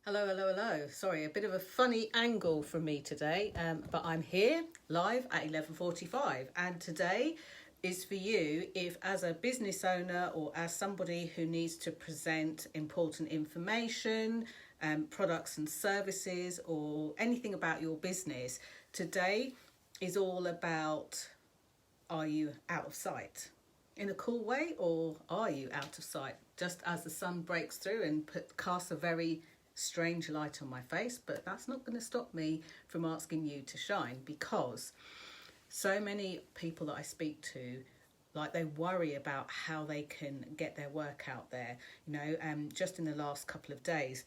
Hello, hello, hello. Sorry, a bit of a funny angle from me today, but I'm here live at 11:45, and today is for you if, as a business owner or as somebody who needs to present important information, products and services, or anything about your business. Today is all about: are you out of sight? In a cool way, or are you out of sight? Just as the sun breaks through and casts a very strange light on my face, but that's not going to stop me from asking you to shine, because so many people that I speak to, like, they worry about how they can get their work out there. Just in the last couple of days,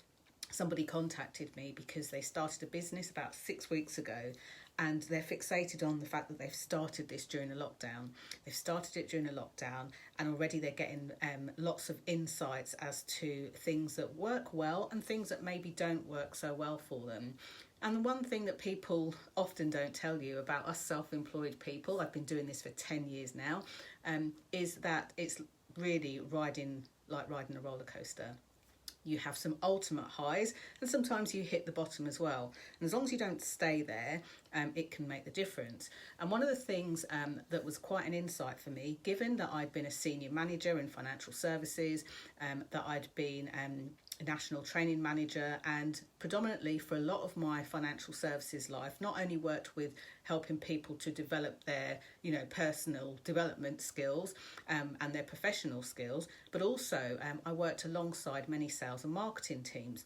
somebody contacted me because they started a business about 6 weeks ago, and they're fixated on the fact that they've started this during a lockdown. They've started it during a lockdown, and already they're getting lots of insights as to things that work well and things that maybe don't work so well for them. And the one thing that people often don't tell you about us self-employed people, I've been doing this for 10 years now, is that it's really like riding a roller coaster. You have some ultimate highs, and sometimes you hit the bottom as well. And as long as you don't stay there, it can make the difference. And one of the things that was quite an insight for me, given that I'd been a senior manager in financial services, that I'd been a national training manager, and predominantly for a lot of my financial services life, not only worked with helping people to develop their personal development skills and their professional skills, but also I worked alongside many sales and marketing teams.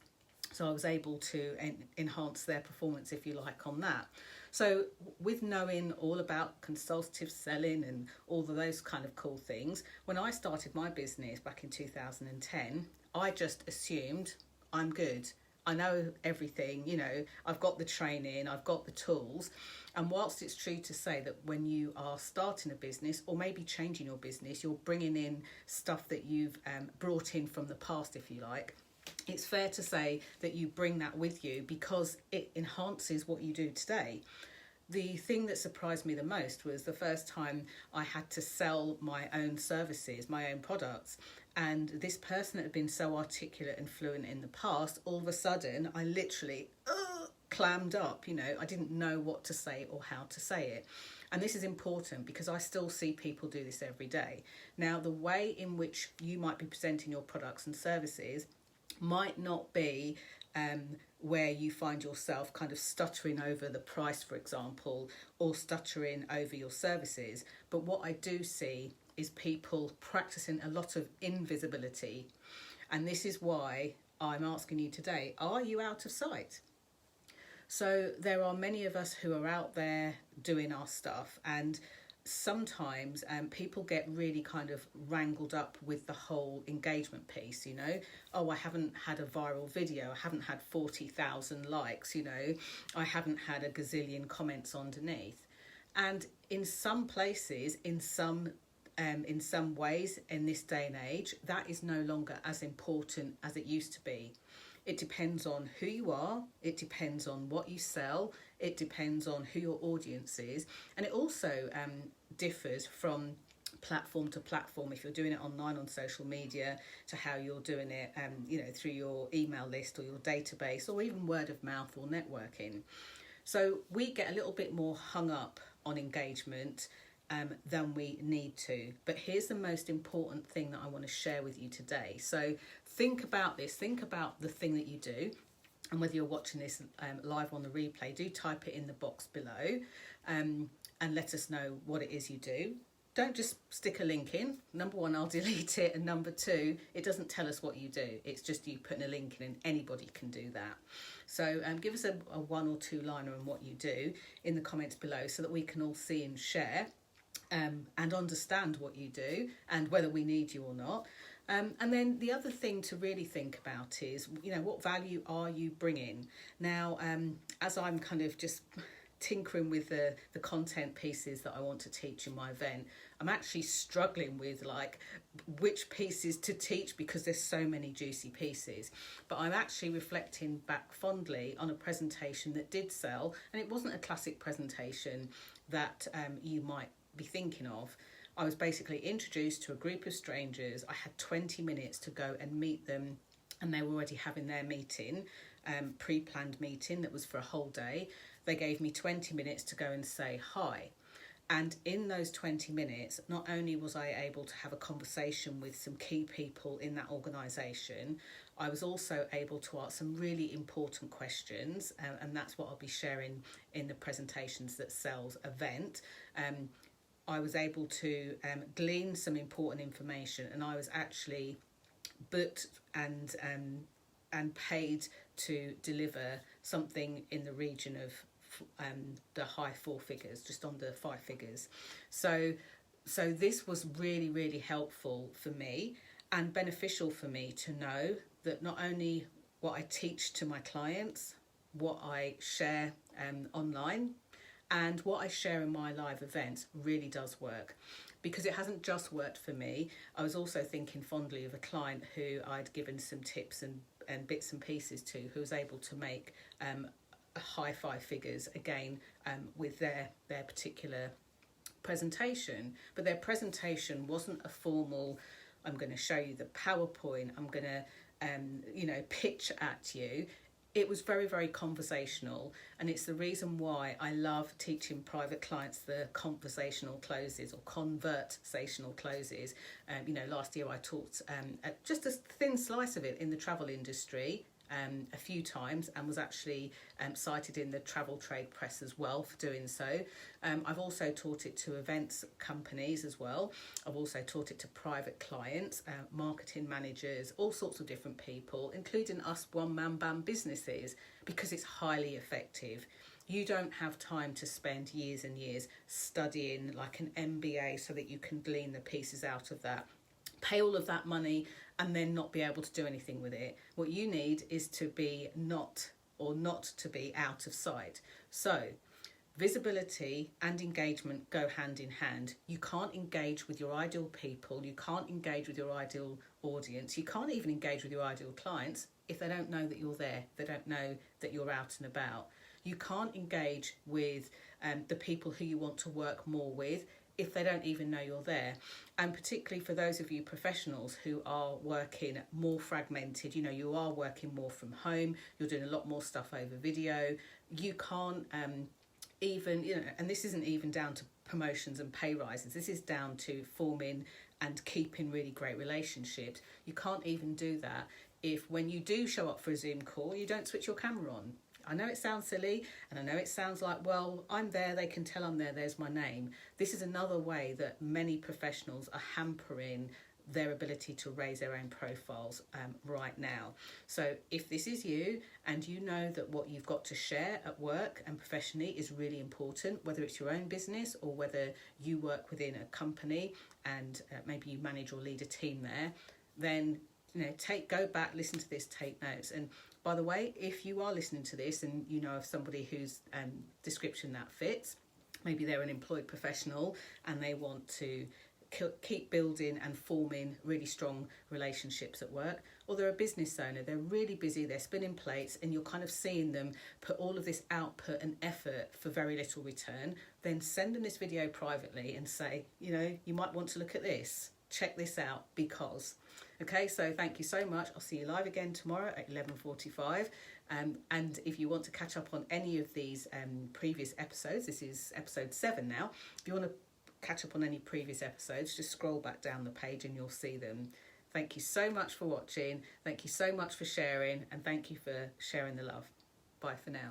So I was able to enhance their performance, if you like, on that. So with knowing all about consultative selling and all of those kind of cool things, when I started my business back in 2010, I just assumed I'm good. I know everything, I've got the training, I've got the tools. And whilst it's true to say that when you are starting a business or maybe changing your business, you're bringing in stuff that you've brought in from the past, if you like, it's fair to say that you bring that with you because it enhances what you do today. The thing that surprised me the most was the first time I had to sell my own services, my own products. And this person that had been so articulate and fluent in the past, all of a sudden, I literally clammed up. I didn't know what to say or how to say it. And this is important because I still see people do this every day. Now, the way in which you might be presenting your products and services might not be where you find yourself kind of stuttering over the price, for example, or stuttering over your services. But what I do see is people practicing a lot of invisibility. And this is why I'm asking you today, are you out of sight? So there are many of us who are out there doing our stuff, and sometimes people get really kind of wrangled up with the whole engagement piece. Oh, I haven't had a viral video, I haven't had 40,000 likes, I haven't had a gazillion comments underneath. And in some places, in some ways, in this day and age, that is no longer as important as it used to be. It depends on who you are, it depends on what you sell, it depends on who your audience is, and it also differs from platform to platform, if you're doing it online on social media, to how you're doing it through your email list or your database, or even word of mouth or networking. So we get a little bit more hung up on engagement than we need to. But here's the most important thing that I want to share with you today. So think about this, think about the thing that you do, and whether you're watching this live on the replay, do type it in the box below and let us know what it is you do. Don't just stick a link in. Number one, I'll delete it, and number two, it doesn't tell us what you do. It's just you putting a link in, and anybody can do that. So give us a one or two liner on what you do in the comments below so that we can all see and share and understand what you do and whether we need you or not. And then the other thing to really think about is, what value are you bringing? Now, as I'm kind of just tinkering with the content pieces that I want to teach in my event, I'm actually struggling with which pieces to teach because there's so many juicy pieces. But I'm actually reflecting back fondly on a presentation that did sell, and it wasn't a classic presentation that you might be thinking of. I was basically introduced to a group of strangers. I had 20 minutes to go and meet them and they were already having their meeting, pre-planned meeting that was for a whole day. They gave me 20 minutes to go and say hi. And in those 20 minutes, not only was I able to have a conversation with some key people in that organisation, I was also able to ask some really important questions, and that's what I'll be sharing in the presentations that Sells event. I was able to glean some important information, and I was actually booked and paid to deliver something in the region of the high four figures, just under five figures. So this was really, really helpful for me and beneficial for me to know that not only what I teach to my clients, what I share online, and what I share in my live events really does work. Because it hasn't just worked for me. I was also thinking fondly of a client who I'd given some tips and bits and pieces to, who was able to make high five figures again with their particular presentation. But their presentation wasn't a formal, I'm going to show you the PowerPoint, I'm going to pitch at you. It was very, very conversational, and it's the reason why I love teaching private clients the conversational closes or conversational closes. Last year I taught just a thin slice of it in the travel industry a few times, and was actually cited in the travel trade press as well for doing so. I've also taught it to events companies as well. I've also taught it to private clients, marketing managers, all sorts of different people, including us one-man band businesses, because it's highly effective. You don't have time to spend years and years studying like an MBA so that you can glean the pieces out of that. Pay all of that money and then not be able to do anything with it. What you need is to be not to be out of sight. So visibility and engagement go hand in hand. You can't engage with your ideal people. You can't engage with your ideal audience. You can't even engage with your ideal clients if they don't know that you're there. They don't know that you're out and about. You can't engage with the people who you want to work more with if they don't even know you're there. And particularly for those of you professionals who are working more fragmented, you are working more from home, you're doing a lot more stuff over video, you can't even, and this isn't even down to promotions and pay rises, this is down to forming and keeping really great relationships. You can't even do that if when you do show up for a Zoom call, you don't switch your camera on. I know it sounds silly, and I know it sounds like, well, I'm there, they can tell I'm there, there's my name. This is another way that many professionals are hampering their ability to raise their own profiles right now. So if this is you, and you know that what you've got to share at work and professionally is really important, whether it's your own business or whether you work within a company and maybe you manage or lead a team there, then go back, listen to this, take notes. And by the way, if you are listening to this and you know of somebody whose description that fits, maybe they're an employed professional and they want to keep building and forming really strong relationships at work, or they're a business owner, they're really busy, they're spinning plates, and you're kind of seeing them put all of this output and effort for very little return, then send them this video privately and say, you might want to look at this, check this out, because... Okay, so thank you so much. I'll see you live again tomorrow at 11:45. And if you want to catch up on any of these previous episodes, this is episode 7 now. If you want to catch up on any previous episodes, just scroll back down the page and you'll see them. Thank you so much for watching. Thank you so much for sharing. And thank you for sharing the love. Bye for now.